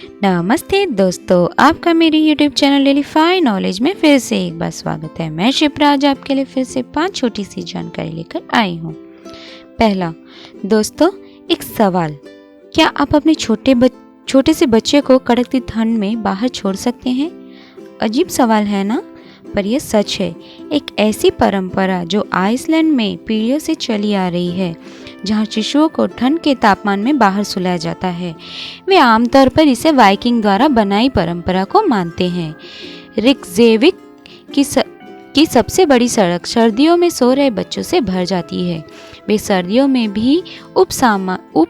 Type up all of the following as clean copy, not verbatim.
नमस्ते दोस्तों, आपका मेरे YouTube चैनल लिलीफाई नॉलेज में फिर से एक बार स्वागत है। मैं शिप्रा आज आपके लिए फिर से 5 छोटी सी जानकारी लेकर आई हूँ। पहला, दोस्तों एक सवाल, क्या आप अपने छोटे से बच्चे को कड़कती ठंड में बाहर छोड़ सकते हैं? अजीब सवाल है ना, पर यह सच है। एक ऐसी परंपरा जो आइसलैंड में पीढ़ियों से चली आ रही है, जहाँ शिशुओं को ठंड के तापमान में बाहर सुलाया जाता है। वे आमतौर पर इसे वाइकिंग द्वारा बनाई परंपरा को मानते हैं। रिकजेविक की सबसे बड़ी सड़क सर्दियों में सो रहे बच्चों से भर जाती है। वे सर्दियों में भी उप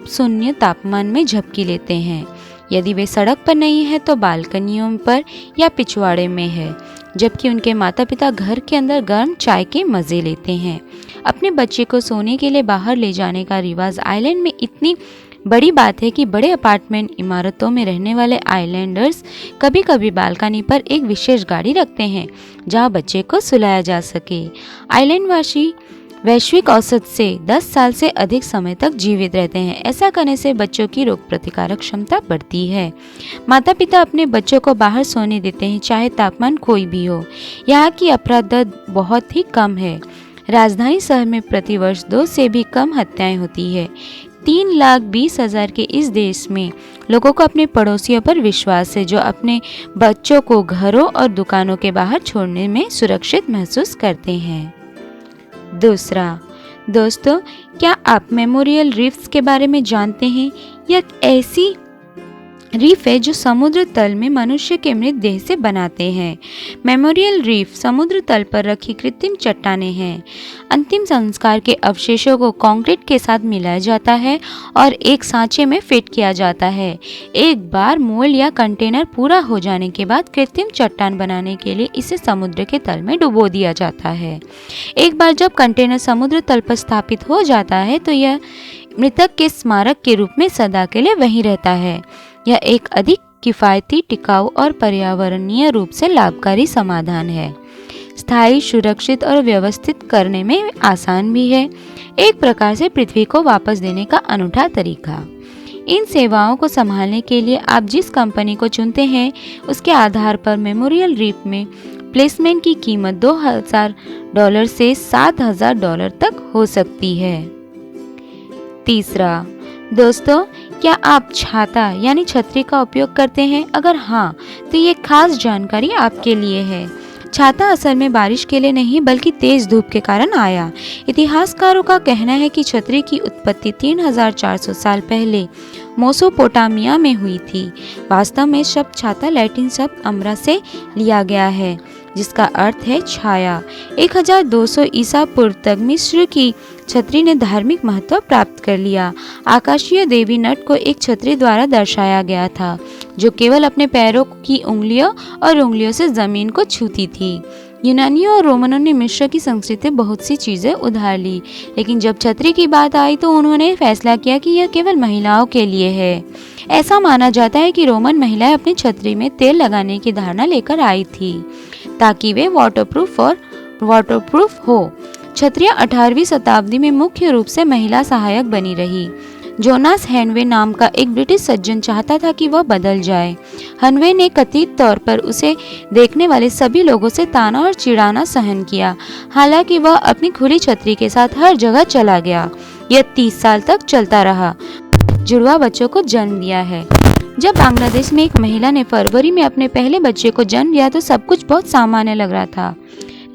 शून्य तापमान में झपकी लेते हैं। यदि वे सड़क पर नहीं है तो बालकनियों पर या पिछवाड़े में है, जबकि उनके माता पिता घर के अंदर गर्म चाय के मज़े लेते हैं। अपने बच्चे को सोने के लिए बाहर ले जाने का रिवाज आइलैंड में इतनी बड़ी बात है कि बड़े अपार्टमेंट इमारतों में रहने वाले आइलैंडर्स कभी कभी बालकनी पर एक विशेष गाड़ी रखते हैं जहां बच्चे को सुलाया जा सके। आइलैंडवासी वैश्विक औसत से 10 साल से अधिक समय तक जीवित रहते हैं। ऐसा करने से बच्चों की रोग प्रतिकारक क्षमता बढ़ती है। माता पिता अपने बच्चों को बाहर सोने देते हैं, चाहे तापमान कोई भी हो। यहाँ की अपराध दर बहुत ही कम है। राजधानी शहर में प्रतिवर्ष 2 से भी कम हत्याएं होती है। 3,20,000 के इस देश में लोगों को अपने पड़ोसियों पर विश्वास है, जो अपने बच्चों को घरों और दुकानों के बाहर छोड़ने में सुरक्षित महसूस करते हैं। दूसरा, दोस्तों क्या आप मेमोरियल रीफ्स के बारे में जानते हैं? यह ऐसी रीफ है जो समुद्र तल में मनुष्य के मृतदेह से बनाते हैं। मेमोरियल रीफ समुद्र तल पर रखी कृत्रिम चट्टानें हैं। अंतिम संस्कार के अवशेषों को कंक्रीट के साथ मिलाया जाता है और एक सांचे में फिट किया जाता है। एक बार मोल्ड या कंटेनर पूरा हो जाने के बाद कृत्रिम चट्टान बनाने के लिए इसे समुद्र के तल में डुबो दिया जाता है। एक बार जब कंटेनर समुद्र तल पर स्थापित हो जाता है तो यह मृतक के स्मारक के रूप में सदा के लिए वहीं रहता है। यह एक अधिक किफ़ायती, टिकाऊ और पर्यावरणीय रूप से लाभकारी समाधान है। स्थायी, सुरक्षित और व्यवस्थित करने में आसान भी है। एक प्रकार से पृथ्वी को वापस देने का अनूठा तरीका। इन सेवाओं को संभालने के लिए आप जिस कंपनी को चुनते हैं, उसके आधार पर मेमोरियल रीफ में प्लेसमेंट की कीमत $2,000 से $7,000 तक हो सकती है। तीसरा, दोस्तों क्या आप छाता यानी छतरी का उपयोग करते हैं? अगर हाँ, तो ये खास जानकारी आपके लिए है। छाता असल में बारिश के लिए नहीं बल्कि तेज धूप के कारण आया। इतिहासकारों का कहना है कि छतरी की उत्पत्ति 3,400 साल पहले मेसोपोटामिया में हुई थी। वास्तव में शब्द छाता लैटिन शब्द अम्ब्रा से लिया गया है, जिसका अर्थ है छाया। 1200 ईसा पूर्व तक मिस्र की छतरी ने धार्मिक महत्व प्राप्त कर लिया। आकाशीय देवी नट को एक छतरी द्वारा दर्शाया गया था, जो केवल अपने पैरों की उंगलियों और उंगलियों से जमीन को छूती थी। यूनानियों और रोमनों ने मिस्र की संस्कृति बहुत सी चीजें उधार ली, लेकिन जब छतरी की बात आई तो उन्होंने फैसला किया कि यह केवल महिलाओं के लिए है। ऐसा माना जाता है कि रोमन महिलाएं अपनी छतरी में तेल लगाने की धारणा लेकर आई थी ताकि वे वाटरप्रूफ हो। छतरियां 18वीं शताब्दी में मुख्य रूप से महिला सहायक बनी रही। जोनास हेनवे नाम का एक ब्रिटिश सज्जन चाहता था कि वह बदल जाए। हेनवे ने कथित तौर पर उसे देखने वाले सभी लोगों से ताना और चिढ़ाना सहन किया। हालांकि वह अपनी खुली छतरी के साथ हर जगह चला गया। यह 30 साल तक चलता रहा। जुड़वा बच्चों को जन्म दिया है। जब बांग्लादेश में एक महिला ने फरवरी में अपने पहले बच्चे को जन्म दिया तो सब कुछ बहुत सामान्य लग रहा था,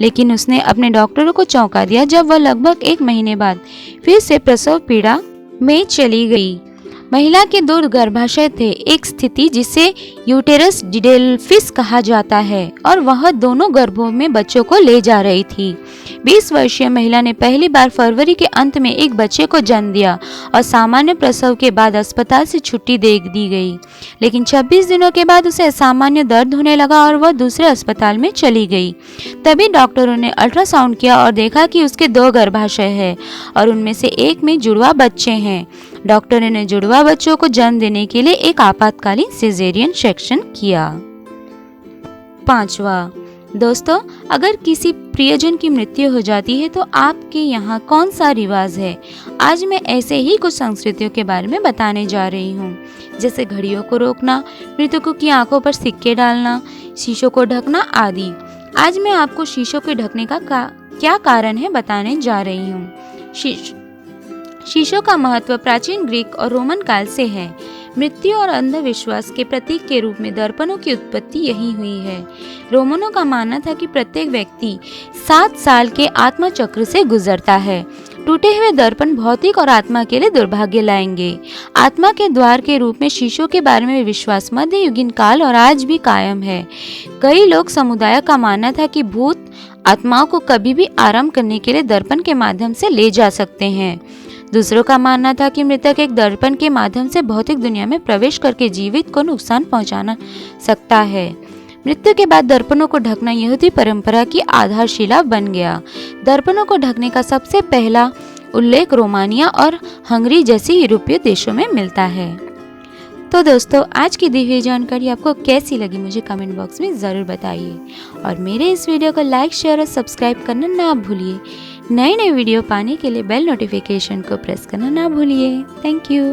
लेकिन उसने अपने डॉक्टरों को चौंका दिया जब वह लगभग 1 महीने बाद फिर से प्रसव पीड़ा में चली गई। महिला के 2 गर्भाशय थे, एक स्थिति जिसे यूटेरस डिडेल्फिस कहा जाता है, और वह दोनों गर्भों में बच्चों को ले जा रही थी। 20 वर्षीय महिला ने पहली बार फरवरी के अंत में एक बच्चे को जन्म दिया और सामान्य प्रसव के बाद अस्पताल से छुट्टी दे दी गई। लेकिन 26 दिनों के बाद उसे असामान्य दर्द होने लगा और वह दूसरे अस्पताल में चली गई। तभी डॉक्टरों ने अल्ट्रासाउंड किया और देखा कि उसके 2 गर्भाशय हैं और उनमें से एक में जुड़वा बच्चे हैं। डॉक्टरों ने जुड़वा बच्चों को जन्म देने के लिए एक आपातकालीन सिजेरियन सेक्शन किया। 5वां, दोस्तों, अगर किसी प्रियजन की मृत्यु हो जाती है तो आपके यहाँ कौन सा रिवाज है? आज मैं ऐसे ही कुछ संस्कृतियों के बारे में बताने जा रही हूँ, जैसे घड़ियों को रोकना, मृतकों की आंखों पर सिक्के डालना, शीशों को ढकना आदि। आज मैं आपको शीशों के ढकने का क्या कारण है बताने जा रही हूँ। शीशों का महत्व प्राचीन ग्रीक और रोमन काल से है। मृत्यु और अंधविश्वास के प्रतीक के रूप में दर्पणों की उत्पत्ति यही हुई है। रोमनों का मानना था कि प्रत्येक व्यक्ति 7 साल के आत्मा चक्र से गुजरता है। टूटे हुए दर्पण भौतिक और आत्मा के लिए दुर्भाग्य लाएंगे। आत्मा के द्वार के रूप में शीशों के बारे में विश्वास मध्ययुगीन काल और आज भी कायम है। कई लोग समुदाय का मानना था कि भूत आत्माओं को कभी भी आराम करने के लिए दर्पण के माध्यम से ले जा सकते हैं। दूसरों का मानना था कि मृतक एक दर्पण के माध्यम से भौतिक दुनिया में प्रवेश करके जीवित को नुकसान पहुंचाना सकता है। मृत्यु के बाद दर्पणों को ढकना यहूदी परंपरा की आधारशिला बन गया। दर्पणों को ढकने का सबसे पहला उल्लेख रोमानिया और हंगरी जैसे यूरोपीय देशों में मिलता है। तो दोस्तों, आज की दी हुई जानकारी आपको कैसी लगी मुझे कमेंट बॉक्स में ज़रूर बताइए और मेरे इस वीडियो को लाइक, शेयर और सब्सक्राइब करना ना भूलिए। नए वीडियो पाने के लिए बेल नोटिफिकेशन को प्रेस करना ना भूलिए। Thank you.